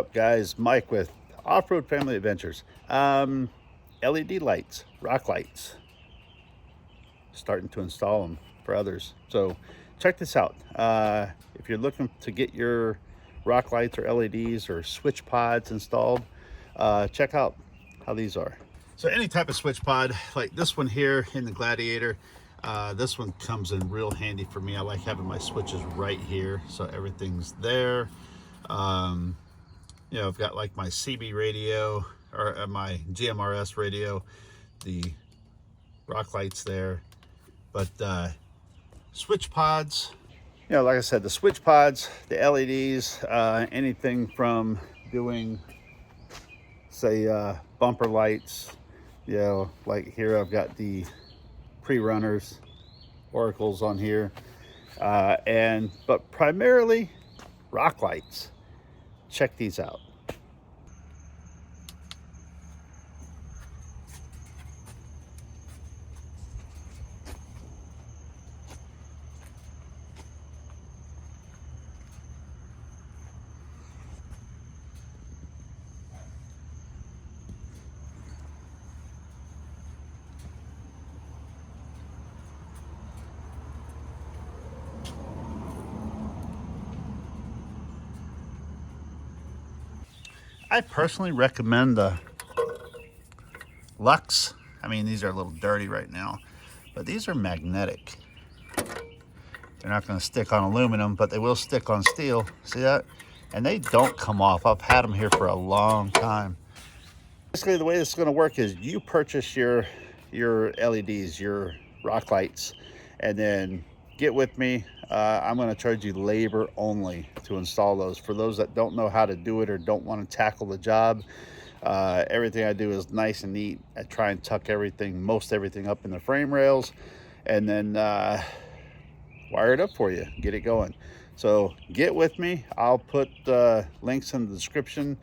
up, guys? Mike with Off-Road Family Adventures. LED lights, rock lights. Starting to install them for others. So check this out. If you're looking to get your rock lights or LEDs or switch pods installed, check out how these are. So any type of switch pod, like this one here in the Gladiator, this one comes in real handy for me. I like having my switches right here, so everything's there. You know, I've got like my CB radio or my GMRS radio, the rock lights there. But switch pods, you know, like I said, the switch pods, the LEDs, anything from doing, say, bumper lights, you know, like here I've got the pre-runners, oracles on here, but primarily rock lights. Check these out. I personally recommend the Lux. I mean, these are a little dirty right now, but these are magnetic. They're not going to stick on aluminum, but they will stick on steel. See that? And they don't come off. I've had them here for a long time. Basically, the way this is going to work is you purchase your LEDs, your rock lights, and then get with me. I'm going to charge you labor only to install those. For those that don't know how to do it or don't want to tackle the job, everything I do is nice and neat. I try and tuck most everything up in the frame rails, and then wire it up for you, get it going. So get with me. I'll put links in the description.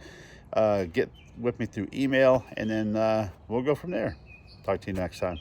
Get with me through email, and then we'll go from there. Talk to you next time.